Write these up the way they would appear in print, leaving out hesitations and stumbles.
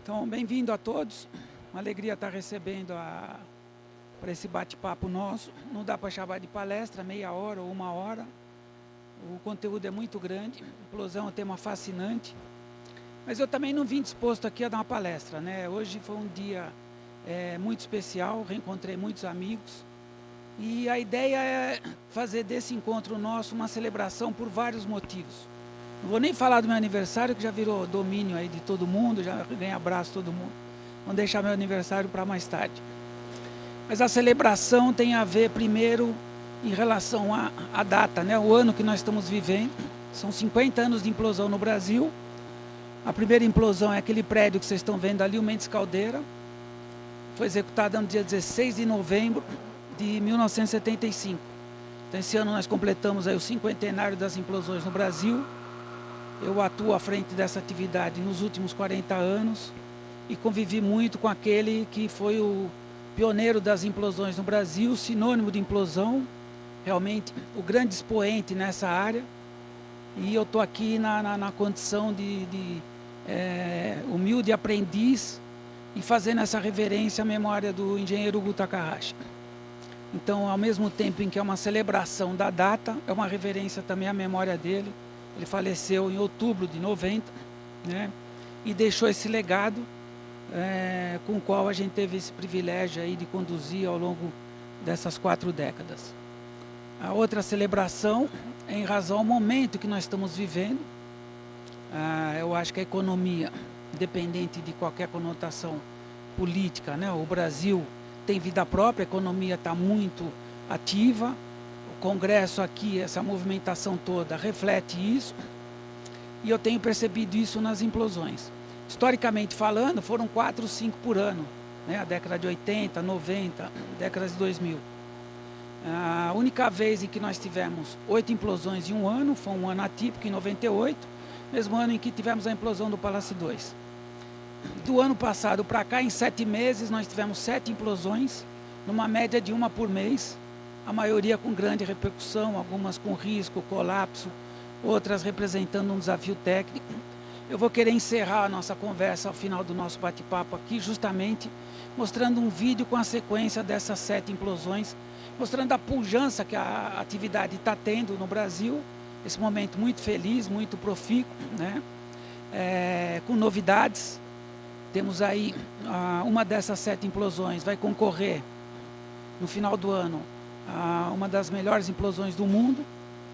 Então, bem-vindo a todos. Uma alegria estar recebendo para esse bate-papo nosso. Não dá para chamar de palestra, meia hora ou uma hora. O conteúdo é muito grande, implosão é um tema fascinante. Mas eu também não vim disposto aqui a dar uma palestra, né? Hoje foi um dia muito especial, reencontrei muitos amigos. E a ideia é fazer desse encontro nosso uma celebração por vários motivos. Não vou nem falar do meu aniversário, que já virou domínio aí de todo mundo, já ganhei abraço de todo mundo. Vamos deixar meu aniversário para mais tarde. Mas a celebração tem a ver, primeiro, em relação à data, né? O ano que nós estamos vivendo. São 50 anos de implosão no Brasil. A primeira implosão é aquele prédio que vocês estão vendo ali, o Mendes Caldeira. Foi executada no dia 16 de novembro de 1975. Então, esse ano nós completamos aí o cinquentenário das implosões no Brasil. Eu atuo à frente dessa atividade nos últimos 40 anos e convivi muito com aquele que foi o pioneiro das implosões no Brasil, sinônimo de implosão, realmente o grande expoente nessa área. E eu estou aqui na condição de humilde aprendiz e fazendo essa reverência à memória do engenheiro Hugo Takahashi. Então, ao mesmo tempo em que é uma celebração da data, é uma reverência também à memória dele. Ele faleceu em outubro de 90, né? E deixou esse legado com o qual a gente teve esse privilégio aí de conduzir ao longo dessas 4 décadas. A outra celebração é em razão ao momento que nós estamos vivendo. Eu acho que a economia, independente de qualquer conotação política, né? O Brasil tem vida própria, a economia está muito ativa. O Congresso aqui, essa movimentação toda, reflete isso. E eu tenho percebido isso nas implosões. Historicamente falando, foram 4, 5 por ano, né? A década de 80, 90, décadas de 2000. A única vez em que nós tivemos 8 implosões em um ano, foi um ano atípico, em 98, mesmo ano em que tivemos a implosão do Palácio 2. Do ano passado para cá, em 7 meses, nós tivemos 7 implosões, numa média de uma por mês, a maioria com grande repercussão, algumas com risco, colapso, outras representando um desafio técnico. Eu vou querer encerrar a nossa conversa ao final do nosso bate-papo aqui, justamente mostrando um vídeo com a sequência dessas 7 implosões, mostrando a pujança que a atividade está tendo no Brasil, esse momento muito feliz, muito profícuo, né? Com novidades. Temos aí uma dessas 7 implosões, vai concorrer no final do ano a uma das melhores implosões do mundo,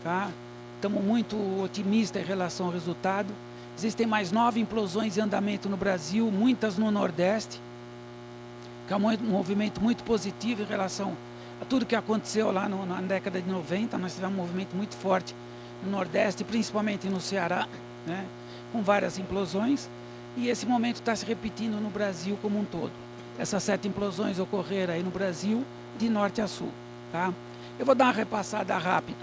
tá? Estamos muito otimistas em relação ao resultado. Existem mais 9 implosões em andamento no Brasil, muitas no Nordeste, que é um movimento muito positivo em relação a tudo que aconteceu lá na década de 90. Nós tivemos um movimento muito forte no Nordeste, principalmente no Ceará, né? Com várias implosões. E esse momento está se repetindo no Brasil como um todo. Essas 7 implosões ocorreram aí no Brasil, de norte a sul. Tá? Eu vou dar uma repassada rápida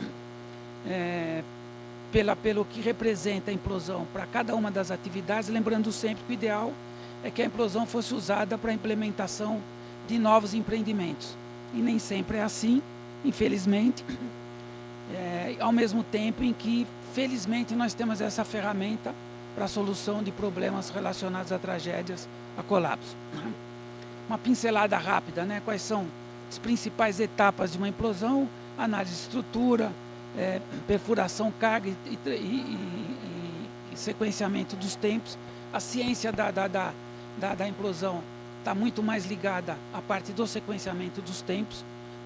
pelo que representa a implosão para cada uma das atividades, lembrando sempre que o ideal é que a implosão fosse usada para a implementação de novos empreendimentos. E nem sempre é assim, infelizmente, ao mesmo tempo em que, felizmente, nós temos essa ferramenta para a solução de problemas relacionados a tragédias, a colapso. Uma pincelada rápida, né? Quais são as principais etapas de uma implosão: análise de estrutura, perfuração, carga e sequenciamento dos tempos. A ciência da implosão está muito mais ligada à parte do sequenciamento dos tempos,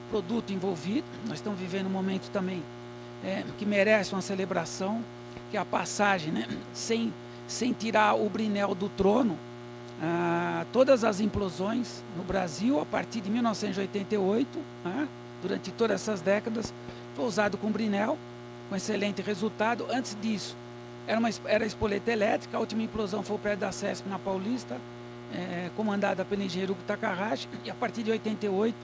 produto envolvido. Nós estamos vivendo um momento também que merece uma celebração, que é a passagem, né? Sem tirar o brinel do trono, todas as implosões no Brasil, a partir de 1988, durante todas essas décadas, foi usado com brinel, com excelente resultado. Antes disso, era a espoleta elétrica. A última implosão foi o prédio da CESP na Paulista, comandada pelo engenheiro Hugo Takahashi, e a partir de 88,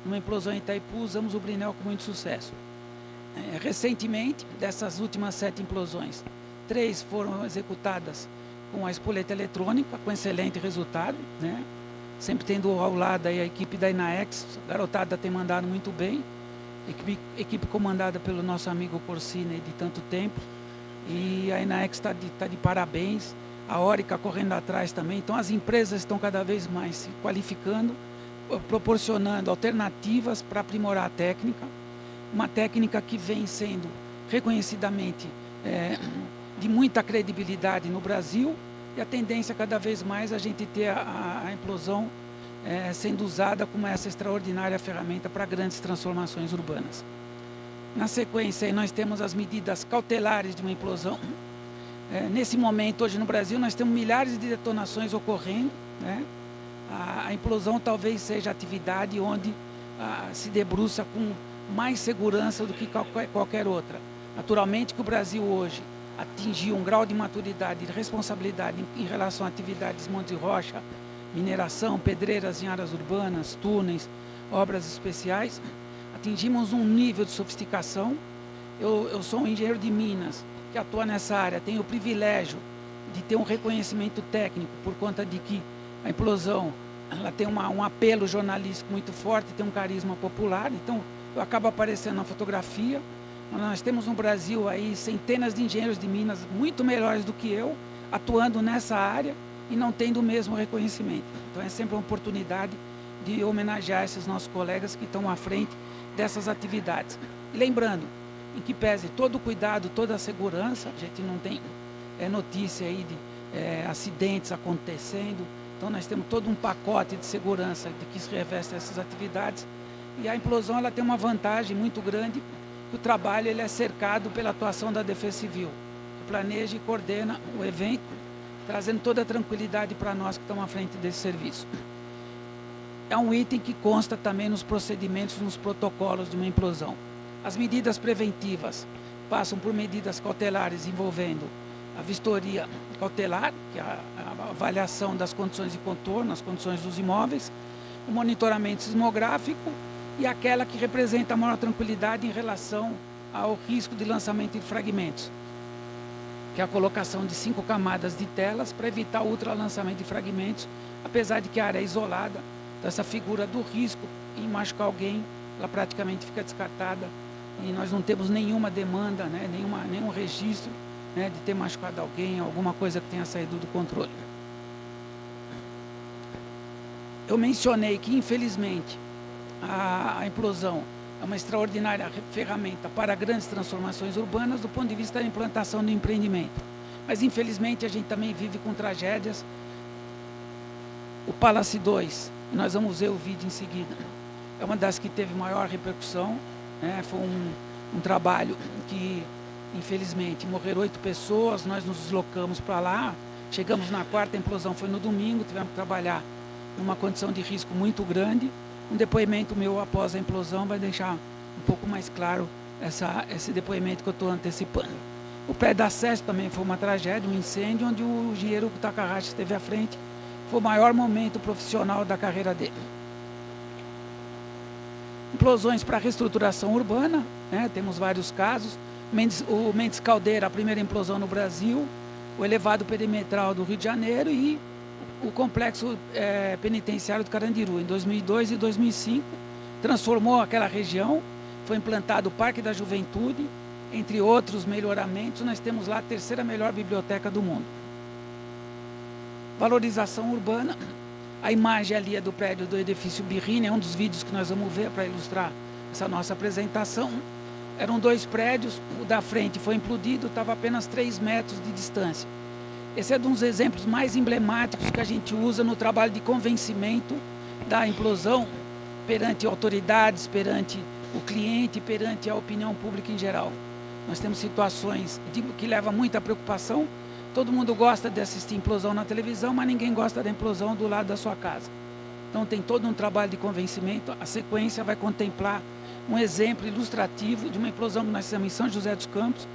numa implosão em Itaipu, usamos o brinel com muito sucesso. Recentemente, dessas últimas 7 implosões, 3 foram executadas com a espoleta eletrônica, com excelente resultado, né? Sempre tendo ao lado aí a equipe da INAEX, a garotada tem mandado muito bem, equipe comandada pelo nosso amigo Corsini de tanto tempo, e a INAEX está de parabéns. a Orica correndo atrás também. Então as empresas estão cada vez mais se qualificando, proporcionando alternativas para aprimorar a técnica, uma técnica que vem sendo reconhecidamente de muita credibilidade no Brasil, e a tendência cada vez mais a gente ter a implosão sendo usada como essa extraordinária ferramenta para grandes transformações urbanas. Na sequência, aí nós temos as medidas cautelares de uma implosão. Nesse momento, hoje no Brasil, nós temos milhares de detonações ocorrendo, né? A implosão talvez seja a atividade onde se debruça com mais segurança do que qualquer outra. Naturalmente que o Brasil hoje atingiu um grau de maturidade e responsabilidade em relação a atividades monte e rocha, mineração, pedreiras em áreas urbanas, túneis, obras especiais. Atingimos um nível de sofisticação. Eu sou um engenheiro de Minas que atua nessa área, tenho o privilégio de ter um reconhecimento técnico por conta de que a implosão ela tem um apelo jornalístico muito forte, tem um carisma popular, então eu acabo aparecendo na fotografia. Nós temos no Brasil aí centenas de engenheiros de Minas muito melhores do que eu, atuando nessa área e não tendo o mesmo reconhecimento. Então é sempre uma oportunidade de homenagear esses nossos colegas que estão à frente dessas atividades. Lembrando, em que pese todo o cuidado, toda a segurança, a gente não tem notícia aí de acidentes acontecendo, então nós temos todo um pacote de segurança de que se reveste essas atividades, e a implosão ela tem uma vantagem muito grande, que o trabalho ele é cercado pela atuação da Defesa Civil, que planeja e coordena o evento, trazendo toda a tranquilidade para nós que estamos à frente desse serviço. É um item que consta também nos procedimentos, nos protocolos de uma implosão. As medidas preventivas passam por medidas cautelares envolvendo a vistoria cautelar, que é a avaliação das condições de contorno, as condições dos imóveis, o monitoramento sismográfico e aquela que representa a maior tranquilidade em relação ao risco de lançamento de fragmentos, que é a colocação de 5 camadas de telas para evitar o ultralançamento de fragmentos, apesar de que a área é isolada, dessa figura do risco em machucar alguém, ela praticamente fica descartada e nós não temos nenhuma demanda, né, nenhum registro, né, de ter machucado alguém, alguma coisa que tenha saído do controle. Eu mencionei que, infelizmente, a implosão é uma extraordinária ferramenta para grandes transformações urbanas do ponto de vista da implantação do empreendimento. Mas, infelizmente, a gente também vive com tragédias. O Palace 2, nós vamos ver o vídeo em seguida, é uma das que teve maior repercussão, né? Foi um trabalho que, infelizmente, morreram 8 pessoas, nós nos deslocamos para lá, chegamos na quarta, a implosão foi no domingo, tivemos que trabalhar numa condição de risco muito grande. Um depoimento meu após a implosão vai deixar um pouco mais claro esse depoimento que eu estou antecipando. O prédio da SESP também foi uma tragédia, um incêndio, onde o engenheiro Takahashi esteve à frente. Foi o maior momento profissional da carreira dele. Implosões para reestruturação urbana, né? Temos vários casos. O Mendes Caldeira, a primeira implosão no Brasil, o elevado perimetral do Rio de Janeiro e o complexo penitenciário do Carandiru, em 2002 e 2005, transformou aquela região, foi implantado o Parque da Juventude, entre outros melhoramentos. Nós temos lá a 3ª melhor biblioteca do mundo. Valorização urbana, a imagem ali é do prédio do edifício Birrini, é um dos vídeos que nós vamos ver para ilustrar essa nossa apresentação. Eram 2 prédios, o da frente foi implodido, estava a apenas 3 metros de distância. Esse é um dos exemplos mais emblemáticos que a gente usa no trabalho de convencimento da implosão perante autoridades, perante o cliente, perante a opinião pública em geral. Nós temos situações que levam muita preocupação. Todo mundo gosta de assistir implosão na televisão, mas ninguém gosta da implosão do lado da sua casa. Então tem todo um trabalho de convencimento. A sequência vai contemplar um exemplo ilustrativo de uma implosão que nós fizemos em São José dos Campos,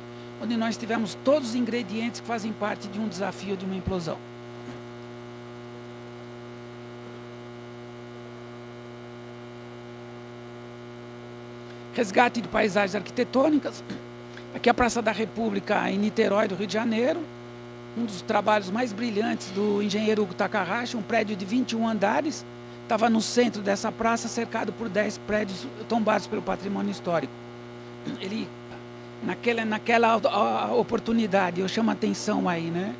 onde nós tivemos todos os ingredientes que fazem parte de um desafio de uma implosão. Resgate de paisagens arquitetônicas. Aqui é a Praça da República, em Niterói, do Rio de Janeiro. Um dos trabalhos mais brilhantes do engenheiro Hugo Takahashi, um prédio de 21 andares, estava no centro dessa praça, cercado por 10 prédios tombados pelo patrimônio histórico. Ele, naquela oportunidade, eu chamo a atenção aí, né?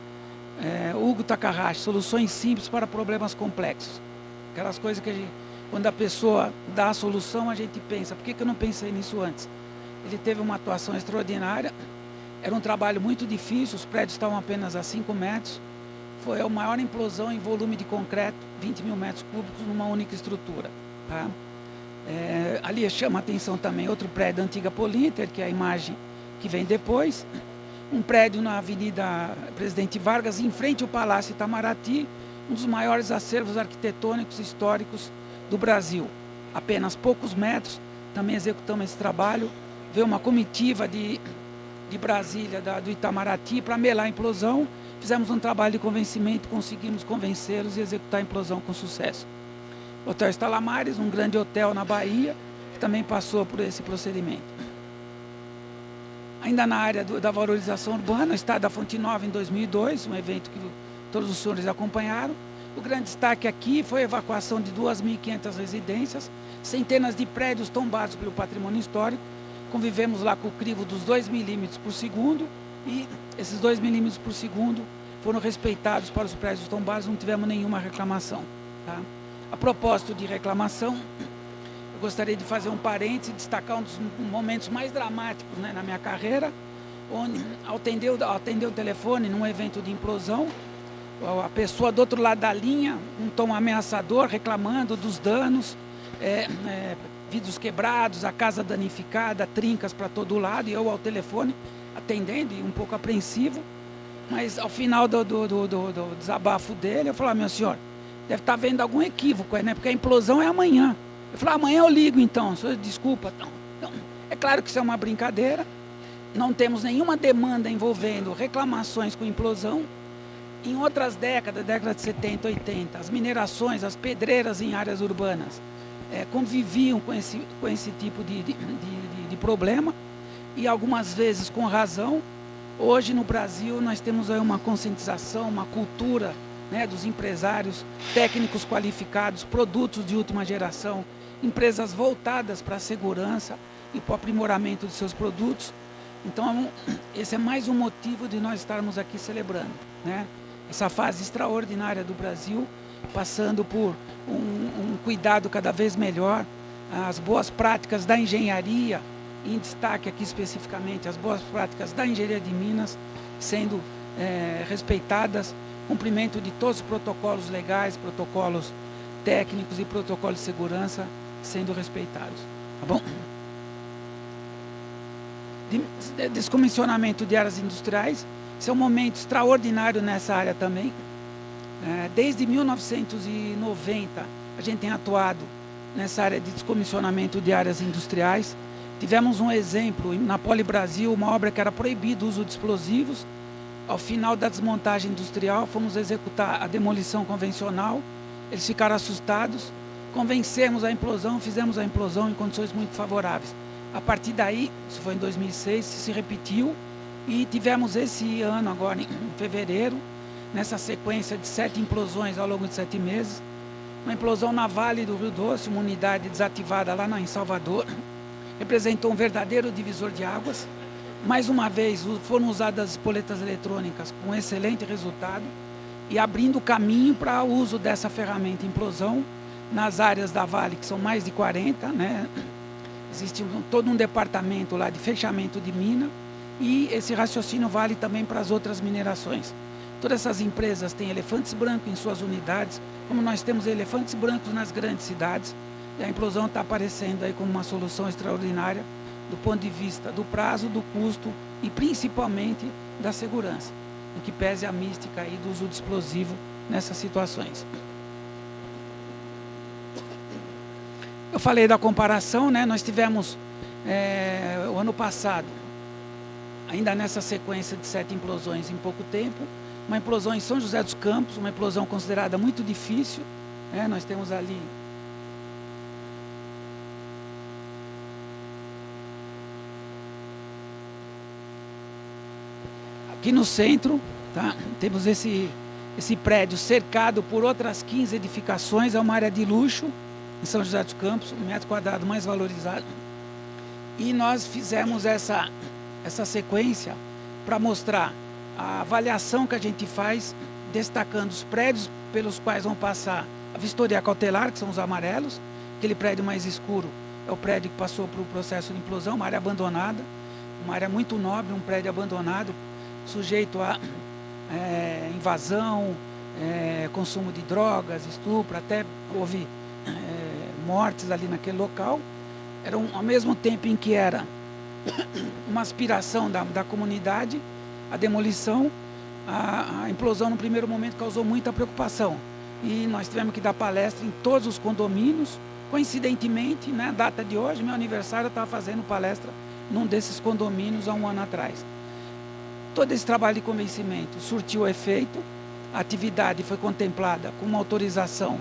Hugo Takahashi, soluções simples para problemas complexos. Aquelas coisas que quando a pessoa dá a solução, a gente pensa, por que eu não pensei nisso antes? Ele teve uma atuação extraordinária, era um trabalho muito difícil, os prédios estavam apenas a 5 metros, foi a maior implosão em volume de concreto, 20 mil metros cúbicos numa única estrutura. Tá? Ali chama a atenção também outro prédio da antiga Polinter, que é a imagem que vem depois, um prédio na Avenida Presidente Vargas, em frente ao Palácio Itamaraty, um dos maiores acervos arquitetônicos históricos do Brasil. Apenas poucos metros, também executamos esse trabalho. Veio uma comitiva de Brasília, do Itamaraty, para melar a implosão. Fizemos um trabalho de convencimento, conseguimos convencê-los e executar a implosão com sucesso. Hotel Estalamares, um grande hotel na Bahia, que também passou por esse procedimento. Ainda na área da valorização urbana, o Estado da Fonte Nova em 2002, um evento que todos os senhores acompanharam. O grande destaque aqui foi a evacuação de 2.500 residências, centenas de prédios tombados pelo patrimônio histórico. Convivemos lá com o crivo dos 2 milímetros por segundo e esses 2 milímetros por segundo foram respeitados para os prédios tombados, não tivemos nenhuma reclamação. Tá? A propósito de reclamação, gostaria de fazer um parênteses e destacar um dos momentos mais dramáticos, né, na minha carreira, onde atendeu o telefone num evento de implosão, a pessoa do outro lado da linha, um tom ameaçador, reclamando dos danos, vidros quebrados, a casa danificada, trincas para todo lado, e eu ao telefone atendendo e um pouco apreensivo, mas ao final do desabafo dele, eu falei, meu senhor, deve estar vendo algum equívoco, né, porque a implosão é amanhã. Eu falei, amanhã eu ligo então, desculpa. Então, é claro que isso é uma brincadeira, não temos nenhuma demanda envolvendo reclamações com implosão. Em outras décadas, década de 70, 80, as minerações, as pedreiras em áreas urbanas conviviam com esse tipo de problema, e algumas vezes com razão. Hoje no Brasil nós temos aí uma conscientização, uma cultura, né, dos empresários, técnicos qualificados, produtos de última geração, empresas voltadas para a segurança e para o aprimoramento de seus produtos. Então, esse é mais um motivo de nós estarmos aqui celebrando, né, essa fase extraordinária do Brasil, passando por um cuidado cada vez melhor, as boas práticas da engenharia, em destaque aqui especificamente as boas práticas da engenharia de Minas sendo respeitadas, cumprimento de todos os protocolos legais, protocolos técnicos e protocolos de segurança sendo respeitados. Tá bom? Descomissionamento de áreas industriais, esse é um momento extraordinário nessa área também. Desde 1990, a gente tem atuado nessa área de descomissionamento de áreas industriais. Tivemos um exemplo na Poli Brasil, uma obra que era proibido o uso de explosivos. Ao final da desmontagem industrial, fomos executar a demolição convencional. Eles ficaram assustados, convencemos a implosão, fizemos a implosão em condições muito favoráveis. A partir daí, isso foi em 2006, se repetiu e tivemos esse ano agora, em fevereiro, nessa sequência de 7 implosões ao longo de 7 meses, uma implosão na Vale do Rio Doce, uma unidade desativada lá em Salvador, representou um verdadeiro divisor de águas. Mais uma vez, foram usadas as espoletas eletrônicas com excelente resultado e abrindo caminho para o uso dessa ferramenta implosão nas áreas da Vale, que são mais de 40, né? Existe todo um departamento lá de fechamento de mina, e esse raciocínio vale também para as outras minerações. Todas essas empresas têm elefantes brancos em suas unidades, como nós temos elefantes brancos nas grandes cidades, e a implosão está aparecendo aí como uma solução extraordinária do ponto de vista do prazo, do custo e principalmente da segurança, no que pese a mística aí do uso de explosivo nessas situações. Eu falei da comparação, né? Nós tivemos o ano passado, ainda nessa sequência de 7 implosões em pouco tempo, uma implosão em São José dos Campos, uma implosão considerada muito difícil, né? Nós temos ali aqui no centro, tá? Temos esse prédio cercado por outras 15 edificações, é uma área de luxo em São José dos Campos, um metro quadrado mais valorizado. E nós fizemos essa sequência para mostrar a avaliação que a gente faz destacando os prédios pelos quais vão passar a vistoria cautelar, que são os amarelos. Aquele prédio mais escuro é o prédio que passou por um processo de implosão, uma área abandonada, uma área muito nobre, um prédio abandonado, sujeito a invasão, consumo de drogas, estupro, até houve mortes ali naquele local. Era ao mesmo tempo em que era uma aspiração da comunidade, a demolição, a implosão no primeiro momento causou muita preocupação. E nós tivemos que dar palestra em todos os condomínios. Coincidentemente, na data de hoje, meu aniversário, eu estava fazendo palestra num desses condomínios há um ano atrás. Todo esse trabalho de convencimento surtiu efeito, a atividade foi contemplada com uma autorização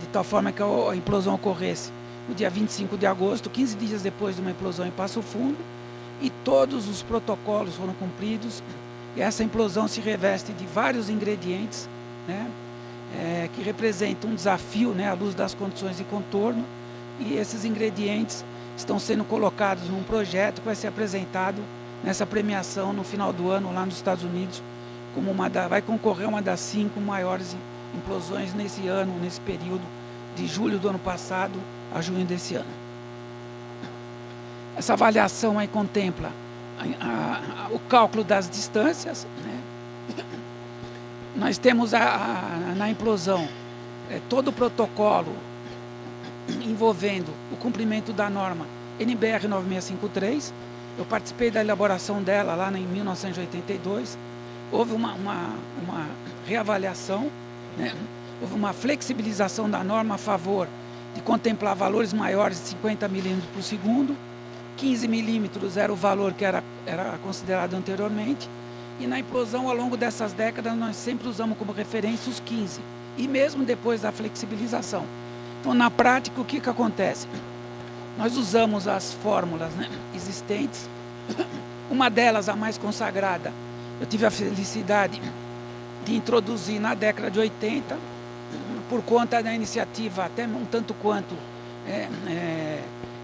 de tal forma que a implosão ocorresse no dia 25 de agosto, 15 dias depois de uma implosão em Passo Fundo, e todos os protocolos foram cumpridos, e essa implosão se reveste de vários ingredientes, né, que representam um desafio, né, à luz das condições de contorno, e esses ingredientes estão sendo colocados num projeto que vai ser apresentado nessa premiação no final do ano lá nos Estados Unidos, como vai concorrer a uma das 5 maiores implosões nesse ano, nesse período de julho do ano passado a junho desse ano. Essa avaliação aí contempla o cálculo das distâncias, né? Nós temos na implosão todo o protocolo envolvendo o cumprimento da norma NBR 9653. Eu participei da elaboração dela lá em 1982. Houve uma reavaliação, né? Houve uma flexibilização da norma a favor de contemplar valores maiores de 50 milímetros por segundo. 15 milímetros era o valor que era considerado anteriormente. E na implosão, ao longo dessas décadas, nós sempre usamos como referência os 15. E mesmo depois da flexibilização. Então, na prática, o que acontece? Nós usamos as fórmulas, né, existentes. Uma delas, a mais consagrada, eu tive a felicidade de introduzir na década de 80, por conta da iniciativa até um tanto quanto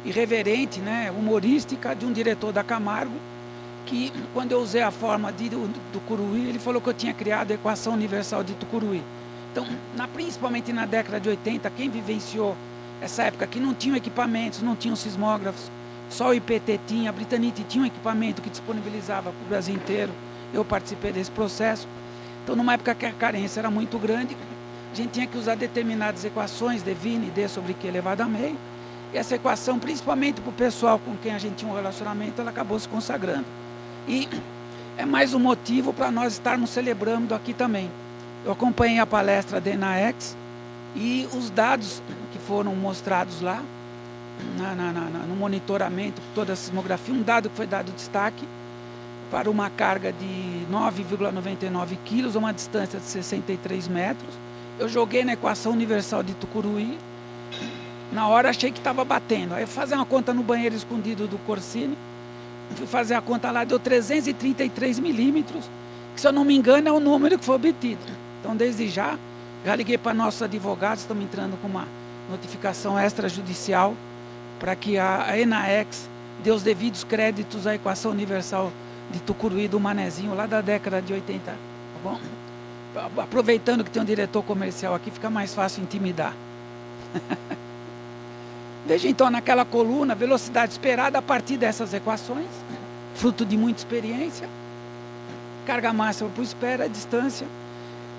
irreverente, né, humorística, de um diretor da Camargo, que quando eu usei a forma do Curuí, ele falou que eu tinha criado a equação universal de Tucuruí. Então, principalmente na década de 80, quem vivenciou essa época que não tinham equipamentos, não tinham sismógrafos, só o IPT tinha, a Britanite tinha um equipamento que disponibilizava para o Brasil inteiro, eu participei desse processo. Então, numa época que a carência era muito grande, a gente tinha que usar determinadas equações, D Vini, D sobre Q elevado a meio, e essa equação, principalmente para o pessoal com quem a gente tinha um relacionamento, ela acabou se consagrando. E é mais um motivo para nós estarmos celebrando aqui também. Eu acompanhei a palestra da ENAEX e os dados que foram mostrados lá, no monitoramento, toda a sismografia, um dado que foi dado destaque para uma carga de 9,99 quilos, a uma distância de 63 metros. Eu joguei na equação universal de Tucuruí, na hora achei que estava batendo. Aí eu fui fazer uma conta no banheiro escondido do Corsini, fui fazer a conta lá, deu 333 milímetros, que se eu não me engano é o número que foi obtido. Então, desde já liguei para nossos advogados, estamos entrando com uma notificação extrajudicial para que a ENAEX dê os devidos créditos à equação universal de Tucuruí do Manezinho, lá da década de 80. Tá bom? Aproveitando que tem um diretor comercial aqui, fica mais fácil intimidar. Veja então naquela coluna, velocidade esperada a partir dessas equações, fruto de muita experiência, carga máxima por espera, distância,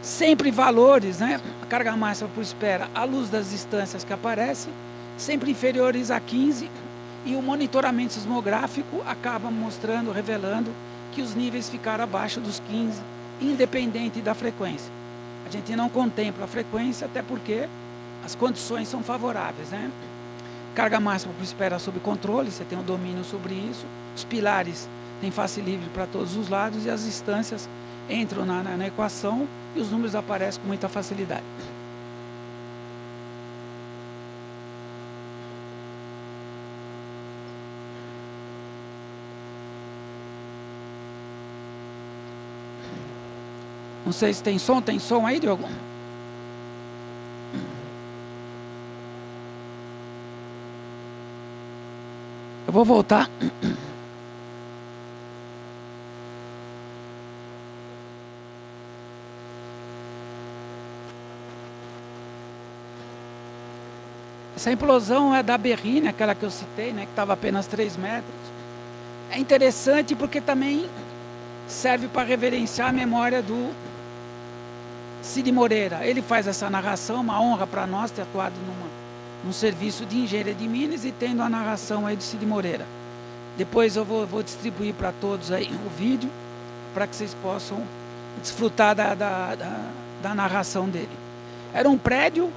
sempre valores, né? A carga máxima por espera à luz das distâncias que aparecem, sempre inferiores a 15, e o monitoramento sismográfico acaba mostrando, revelando que os níveis ficaram abaixo dos 15, independente da frequência. A gente não contempla a frequência, até porque as condições são favoráveis, né? Carga máxima por espera sob controle, você tem um domínio sobre isso. Os pilares têm face livre para todos os lados e as distâncias entram na equação e os números aparecem com muita facilidade. Não sei se tem som aí, Diogo? Eu vou voltar. Essa implosão é da Berrini, aquela que eu citei, né, que estava apenas 3 metros. É interessante porque também serve para reverenciar a memória do Cid Moreira. Ele faz essa narração, uma honra para nós ter atuado num serviço de engenharia de Minas e tendo a narração aí do Cid Moreira. Depois eu vou distribuir para todos aí o vídeo, para que vocês possam desfrutar da narração dele. Era um prédio,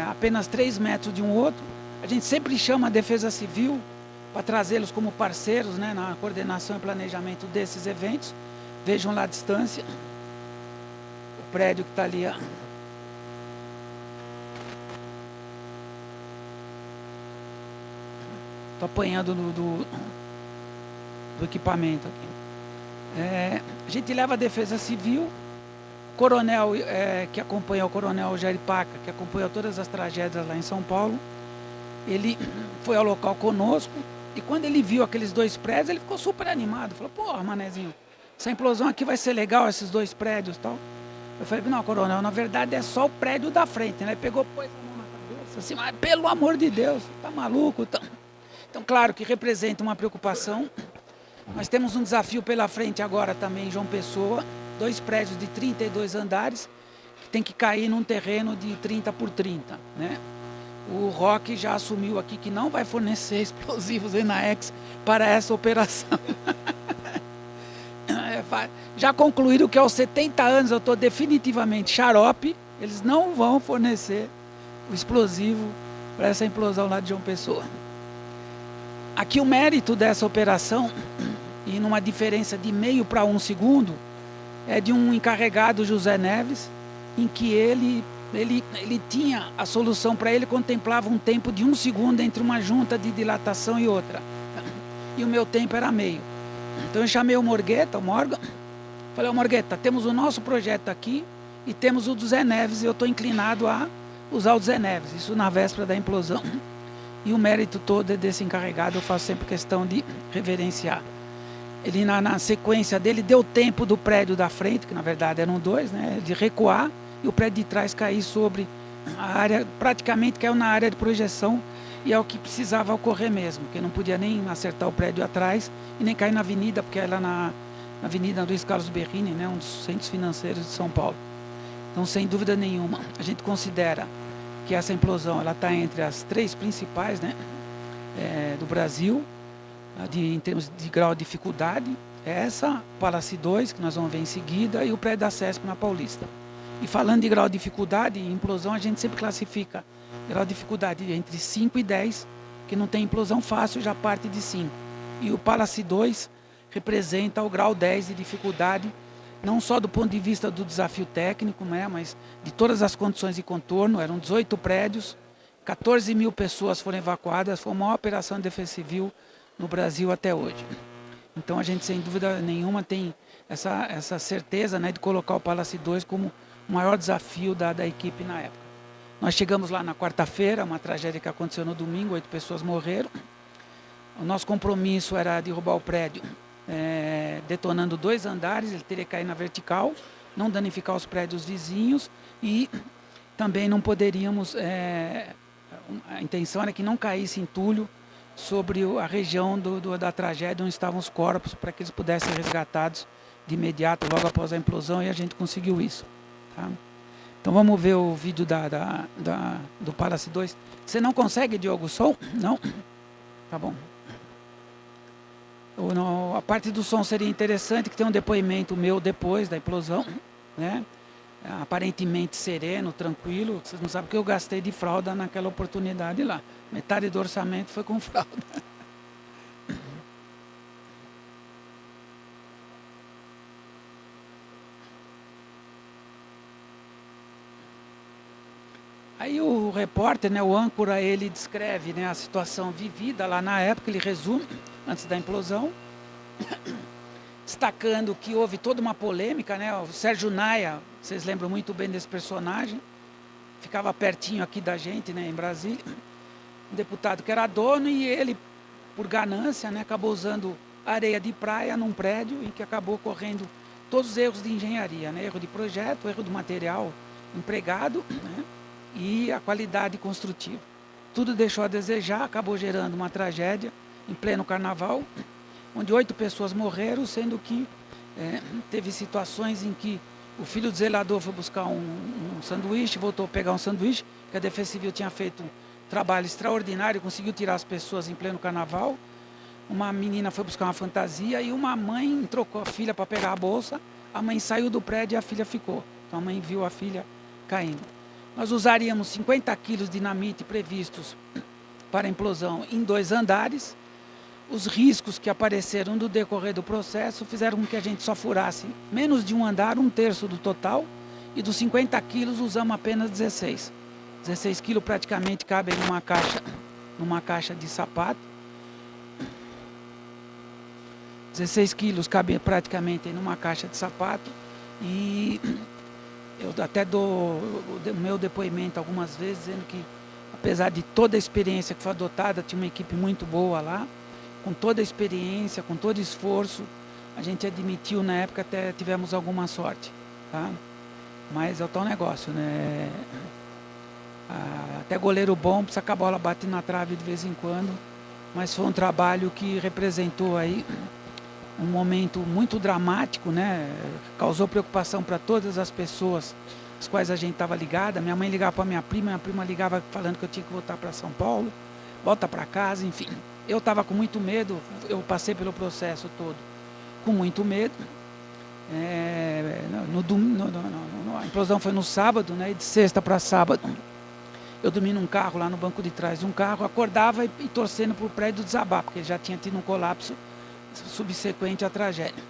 apenas 3 metros de um outro. A gente sempre chama a Defesa Civil para trazê-los como parceiros, né, na coordenação e planejamento desses eventos. Vejam lá a distância. O prédio que está ali, ó. Estou apanhando do equipamento aqui. A gente leva a Defesa Civil, o coronel que acompanha o coronel Jair Paca, que acompanhou todas as tragédias lá em São Paulo, ele foi ao local conosco, e quando ele viu aqueles 2 prédios, ele ficou super animado, falou, porra, manezinho, essa implosão aqui vai ser legal, esses 2 prédios e tal. Eu falei, não, coronel, na verdade é só o prédio da frente, né? Ele pegou, pôs a mão na cabeça, assim, mas pelo amor de Deus, tá maluco? Então, claro que representa uma preocupação. Nós temos um desafio pela frente agora também em João Pessoa, 2 prédios de 32 andares, que tem que cair num terreno de 30 por 30, né? O Roque já assumiu aqui que não vai fornecer explosivos Enaex para essa operação. Já concluíram que aos 70 anos eu estou definitivamente xarope, eles não vão fornecer o explosivo para essa implosão lá de João Pessoa. Aqui o mérito dessa operação, e numa diferença de meio para 1 segundo, é de um encarregado, José Neves, em que ele tinha a solução para ele, contemplava um tempo de 1 segundo entre uma junta de dilatação e outra. E o meu tempo era meio. Então eu chamei o Morgueta, o Morgan, falei, Morgueta, temos o nosso projeto aqui e temos o do Zé Neves, e eu estou inclinado a usar o do Zé Neves, isso na véspera da implosão. E o mérito todo é desse encarregado, eu faço sempre questão de reverenciar. Ele, na sequência dele, deu tempo do prédio da frente, que na verdade eram 2, né, de recuar, e o prédio de trás cair sobre a área, praticamente caiu na área de projeção, e é o que precisava ocorrer mesmo, porque não podia nem acertar o prédio atrás, e nem cair na avenida, porque era na Avenida Luiz Carlos Berrini, né, um dos centros financeiros de São Paulo. Então, sem dúvida nenhuma, a gente considera que essa implosão está entre as 3 principais, né, do Brasil, em termos de grau de dificuldade. Essa, Palace 2, que nós vamos ver em seguida, e o prédio da CESP na Paulista. E falando de grau de dificuldade, implosão a gente sempre classifica grau de dificuldade entre 5 e 10, que não tem implosão fácil, já parte de 5. E o Palace 2 representa o grau 10 de dificuldade, não só do ponto de vista do desafio técnico, né, mas de todas as condições de contorno. Eram 18 prédios, 14 mil pessoas foram evacuadas, foi a maior operação de defesa civil no Brasil até hoje. Então a gente, sem dúvida nenhuma, tem essa certeza, né, de colocar o Palace 2 como o maior desafio da equipe na época. Nós chegamos lá na quarta-feira, uma tragédia que aconteceu no domingo, 8 pessoas morreram. O nosso compromisso era derrubar o prédio, detonando 2 andares, ele teria que cair na vertical, não danificar os prédios vizinhos, e também não poderíamos, a intenção era que não caísse entulho sobre a região da tragédia onde estavam os corpos, para que eles pudessem ser resgatados de imediato, logo após a implosão, e a gente conseguiu isso. Tá? Então vamos ver o vídeo do Palace 2. Você não consegue, Diogo, som? Não? Tá bom. A parte do som seria interessante, que tem um depoimento meu depois da implosão, né? Aparentemente sereno, tranquilo. Vocês não sabem que eu gastei de fralda naquela oportunidade lá. Metade do orçamento foi com fralda. Aí o repórter, né, o âncora, ele descreve, né, a situação vivida lá na época, ele resume, antes da implosão, destacando que houve toda uma polêmica, né, o Sérgio Naia, vocês lembram muito bem desse personagem, ficava pertinho aqui da gente, né, em Brasília, um deputado que era dono, e ele, por ganância, né, acabou usando areia de praia num prédio, em que acabou ocorrendo todos os erros de engenharia, né, erro de projeto, erro do material empregado, né, e a qualidade construtiva. Tudo deixou a desejar, acabou gerando uma tragédia em pleno carnaval, onde 8 pessoas morreram, sendo que teve situações em que o filho do zelador foi buscar um sanduíche, voltou a pegar um sanduíche, que a Defesa Civil tinha feito um trabalho extraordinário, conseguiu tirar as pessoas em pleno carnaval. Uma menina foi buscar uma fantasia e uma mãe trocou a filha para pegar a bolsa, a mãe saiu do prédio e a filha ficou. Então a mãe viu a filha caindo. Nós usaríamos 50 quilos de dinamite previstos para a implosão em 2 andares. Os riscos que apareceram no decorrer do processo fizeram com que a gente só furasse menos de um andar, 1/3 do total, e dos 50 quilos usamos apenas 16. 16 quilos praticamente cabem numa caixa de sapato. 16 quilos cabem praticamente numa caixa de sapato, e eu até dou o meu depoimento algumas vezes, dizendo que, apesar de toda a experiência que foi adotada, tinha uma equipe muito boa lá, com toda a experiência, com todo esforço, a gente admitiu na época, até tivemos alguma sorte, tá? Mas é o tal negócio, né? Até goleiro bom, precisa que a bola bate na trave de vez em quando, mas foi um trabalho que representou aí um momento muito dramático, né? Causou preocupação para todas as pessoas às quais a gente estava ligada. Minha mãe ligava para minha prima ligava falando que eu tinha que voltar para São Paulo, volta para casa, enfim. Eu estava com muito medo, eu passei pelo processo todo com muito medo. A implosão foi no sábado, né? E de sexta para sábado, eu dormi num carro lá no banco de trás de um carro, acordava e torcendo para o prédio desabar, porque já tinha tido um colapso subsequente à tragédia.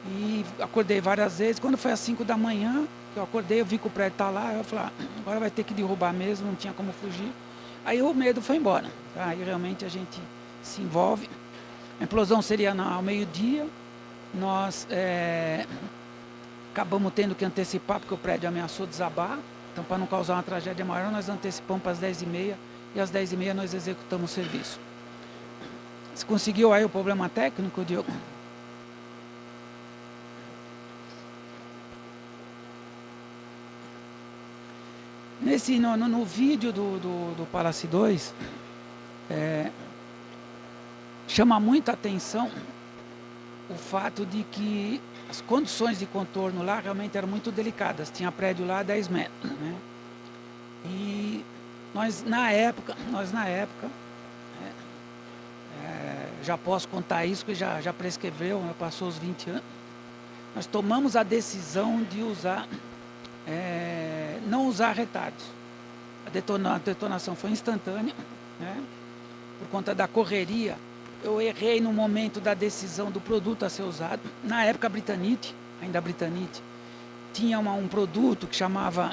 E acordei várias vezes. Quando foi às 5 da manhã, que eu acordei, eu vi que o prédio está lá, eu falei, agora vai ter que derrubar mesmo, não tinha como fugir. Aí o medo foi embora. Aí realmente a gente se envolve. A implosão seria ao meio-dia. Nós acabamos tendo que antecipar, porque o prédio ameaçou desabar. Então, para não causar uma tragédia maior, nós antecipamos para as 10h30, e às 10h30 nós executamos o serviço. Você conseguiu aí o problema técnico, Diogo? No vídeo do Palace 2, chama muita atenção o fato de que as condições de contorno lá realmente eram muito delicadas. Tinha prédio lá a 10 metros, né? E nós na época, já posso contar isso, porque já prescreveu, passou os 20 anos. Nós tomamos a decisão de não usar retardos. A detonação foi instantânea, né? Por conta da correria. Eu errei no momento da decisão do produto a ser usado. Na época, ainda a Britanite, tinha um produto que chamava...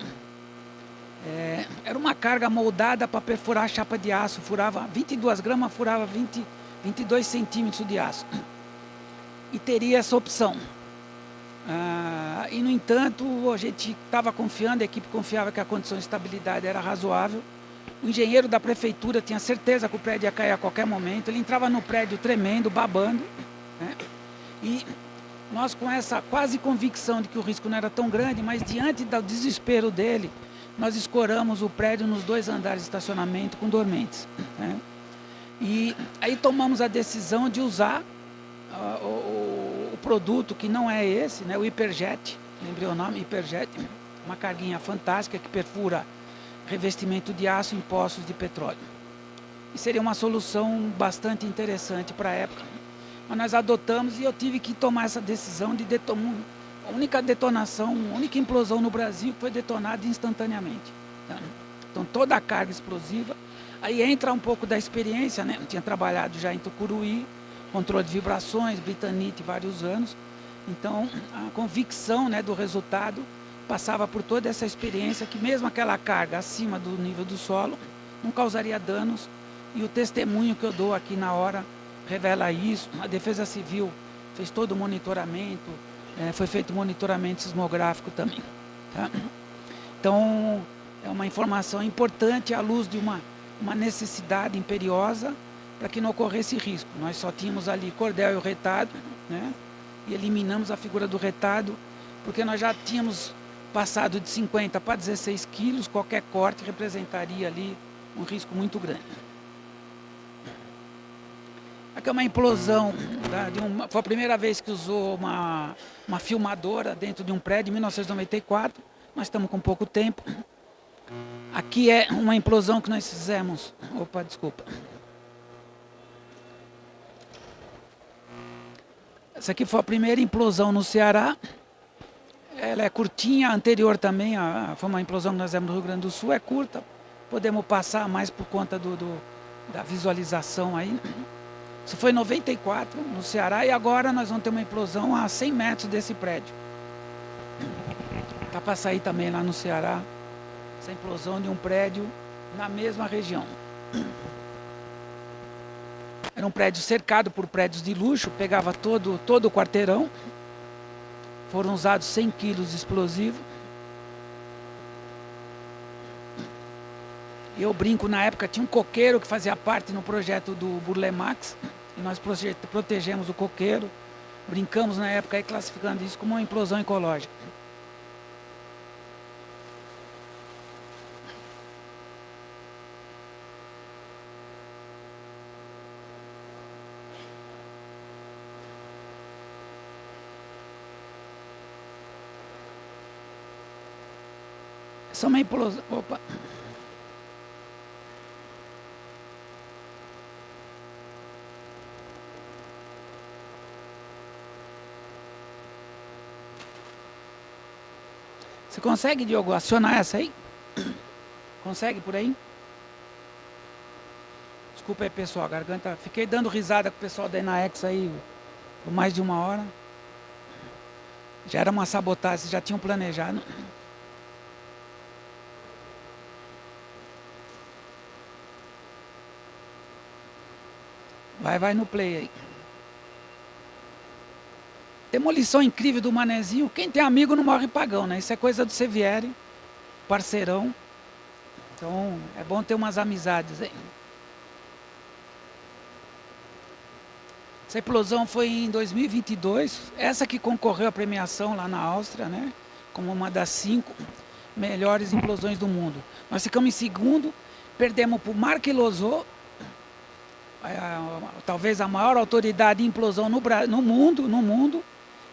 era uma carga moldada para perfurar a chapa de aço. Furava 22 gramas, furava 22 centímetros de aço. E teria essa opção. E, no entanto, a gente estava confiando, a equipe confiava que a condição de estabilidade era razoável. O engenheiro da prefeitura tinha certeza que o prédio ia cair a qualquer momento. Ele entrava no prédio tremendo, babando, né? E nós, com essa quase convicção de que o risco não era tão grande, mas diante do desespero dele, nós escoramos o prédio nos 2 andares de estacionamento com dormentes, né? E aí tomamos a decisão de usar o produto que não é esse, né? O Hiperjet, lembrei o nome, Hiperjet, uma carguinha fantástica que perfura revestimento de aço em poços de petróleo. E seria uma solução bastante interessante para a época. Mas nós adotamos, e eu tive que tomar essa decisão de a única detonação, a única implosão no Brasil foi detonada instantaneamente. Então toda a carga explosiva, aí entra um pouco da experiência, né? Eu tinha trabalhado já em Tucuruí, controle de vibrações, Britanite, vários anos. Então a convicção, né, do resultado passava por toda essa experiência, que mesmo aquela carga acima do nível do solo não causaria danos, e o testemunho que eu dou aqui na hora revela isso. A Defesa Civil fez todo o monitoramento, foi feito monitoramento sismográfico também, tá? Então é uma informação importante à luz de uma necessidade imperiosa para que não ocorresse risco. Nós só tínhamos ali cordel e o retado, né? E eliminamos a figura do retado, porque nós já tínhamos passado de 50 para 16 quilos, qualquer corte representaria ali um risco muito grande. Aqui é uma implosão, foi a primeira vez que usou uma filmadora dentro de um prédio, em 1994, nós estamos com pouco tempo. Aqui é uma implosão que nós fizemos, essa aqui foi a primeira implosão no Ceará. Ela é curtinha, a anterior também, foi uma implosão que nós fizemos no Rio Grande do Sul, é curta. Podemos passar mais por conta da visualização aí. Isso foi em 94, no Ceará, e agora nós vamos ter uma implosão a 100 metros desse prédio. Está para sair também lá no Ceará, essa implosão de um prédio na mesma região. Era um prédio cercado por prédios de luxo, pegava todo o quarteirão. Foram usados 100 quilos de explosivo. Eu brinco, na época tinha um coqueiro que fazia parte no projeto do Burle Marx, e nós protegemos o coqueiro. Brincamos na época aí classificando isso como uma implosão ecológica. Essa é uma implosão. Você consegue, Diogo, acionar essa aí? Consegue por aí? Desculpa aí, pessoal, a garganta... Fiquei dando risada com o pessoal da Enaex aí por mais de 1 hora. Já era uma sabotagem, vocês já tinham planejado. Vai no play aí. Demolição incrível do Manezinho. Quem tem amigo não morre pagão, né? Isso é coisa do Sevieri, parceirão. Então, é bom ter umas amizades aí. Essa implosão foi em 2022. Essa que concorreu à premiação lá na Áustria, né? Como uma das 5 melhores implosões do mundo. Nós ficamos em segundo, perdemos para o Mark Lozot, talvez a maior autoridade em implosão no mundo.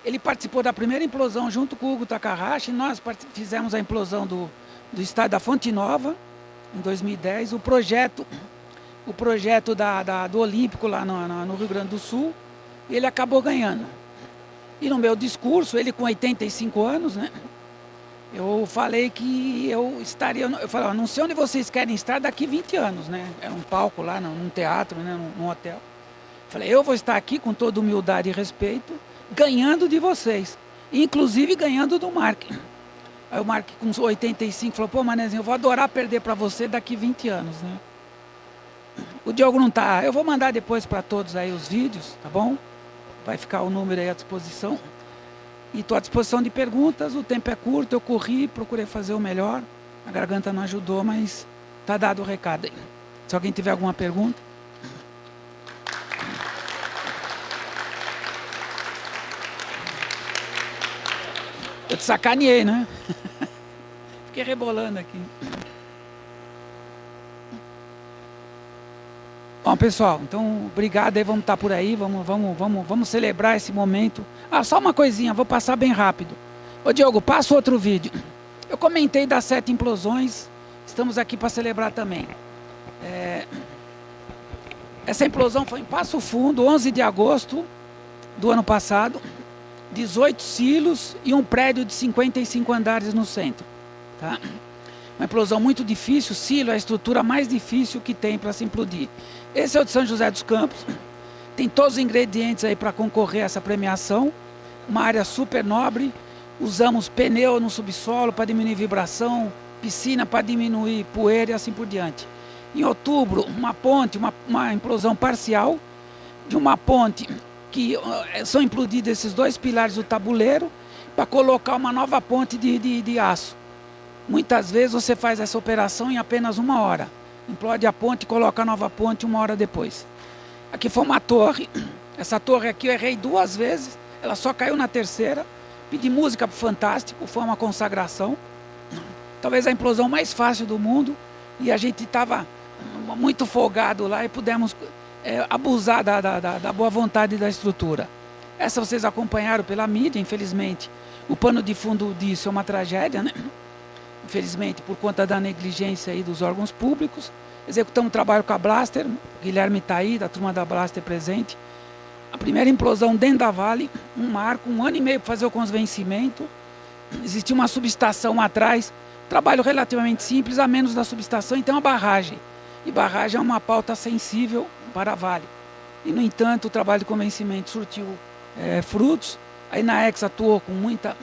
Ele participou da primeira implosão junto com o Hugo Takahashi. Nós fizemos a implosão do estádio da Fonte Nova, em 2010. O projeto do Olímpico lá no Rio Grande do Sul, ele acabou ganhando. E no meu discurso, ele com 85 anos, né? Eu falei que eu falei, não sei onde vocês querem estar daqui 20 anos, né? Era um palco lá, num teatro, né? Num hotel. Falei, eu vou estar aqui com toda humildade e respeito, ganhando de vocês. Inclusive ganhando do Mark. Aí o Mark com 85 falou, pô, Manezinho, eu vou adorar perder para você daqui 20 anos, né? O Diogo não tá. Eu vou mandar depois para todos aí os vídeos, tá bom? Vai ficar o número aí à disposição. E estou à disposição de perguntas, o tempo é curto, eu corri, procurei fazer o melhor. A garganta não ajudou, mas está dado o recado aí. Se alguém tiver alguma pergunta. Eu te sacaneei, né? Fiquei rebolando aqui. Bom, pessoal, então, obrigado aí, vamos estar por aí, vamos celebrar esse momento. Ah, só uma coisinha, vou passar bem rápido. Ô Diogo, passa outro vídeo. Eu comentei das 7 implosões, estamos aqui para celebrar também. Essa implosão foi em Passo Fundo, 11 de agosto do ano passado, 18 silos e um prédio de 55 andares no centro. Tá? Uma implosão muito difícil, o silo é a estrutura mais difícil que tem para se implodir. Esse é o de São José dos Campos, tem todos os ingredientes aí para concorrer a essa premiação, uma área super nobre, usamos pneu no subsolo para diminuir vibração, piscina para diminuir poeira e assim por diante. Em outubro, uma ponte, uma implosão parcial de uma ponte que são implodidos esses 2 pilares do tabuleiro para colocar uma nova ponte de aço. Muitas vezes você faz essa operação em apenas 1 hora. Implode a ponte e coloca a nova ponte 1 hora depois. Aqui foi uma torre. Essa torre aqui eu errei 2 vezes. Ela só caiu na terceira. Pedi música para o Fantástico, foi uma consagração. Talvez a implosão mais fácil do mundo. E a gente estava muito folgado lá e pudemos abusar da boa vontade da estrutura. Essa vocês acompanharam pela mídia, infelizmente. O pano de fundo disso é uma tragédia, né? Infelizmente, por conta da negligência aí dos órgãos públicos. Executamos um trabalho com a Blaster, o Guilherme está aí, da turma da Blaster presente. A primeira implosão dentro da Vale, um marco, 1 ano e meio para fazer o convencimento. Existia uma subestação atrás, trabalho relativamente simples, a menos da subestação, então a barragem. E barragem é uma pauta sensível para a Vale. E, no entanto, o trabalho de convencimento surtiu frutos. A INAEX atuou com muita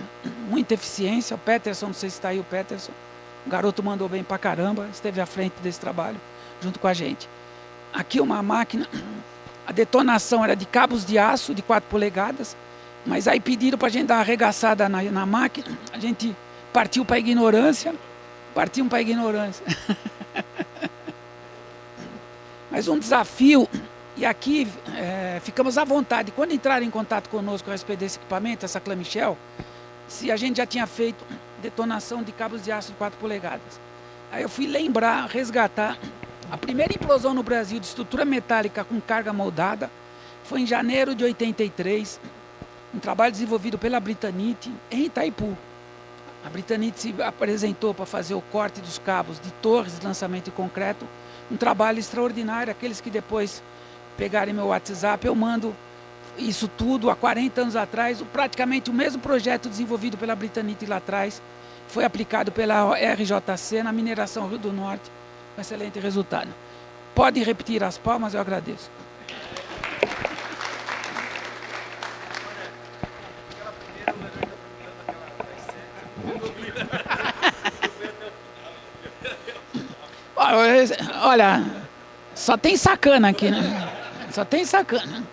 eficiência. O Peterson, não sei se está aí o Peterson, o garoto mandou bem pra caramba, esteve à frente desse trabalho, junto com a gente. Aqui uma máquina, a detonação era de cabos de aço de 4 polegadas, mas aí pediram para a gente dar uma arregaçada na máquina, a gente partiu para a ignorância, Mas um desafio, e aqui ficamos à vontade, quando entraram em contato conosco a respeito desse equipamento, essa Clamichel, se a gente já tinha feito detonação de cabos de aço de 4 polegadas. Aí eu fui resgatar, a primeira implosão no Brasil de estrutura metálica com carga moldada foi em janeiro de 83, um trabalho desenvolvido pela Britanite em Itaipu. A Britanite se apresentou para fazer o corte dos cabos de torres de lançamento de concreto, um trabalho extraordinário. Aqueles que depois pegarem meu WhatsApp, eu mando isso tudo há 40 anos atrás, praticamente o mesmo projeto desenvolvido pela Britanite lá atrás, foi aplicado pela RJC na mineração Rio do Norte, com excelente resultado. Pode repetir as palmas, eu agradeço. Olha, só tem sacana aqui, né? Só tem sacana.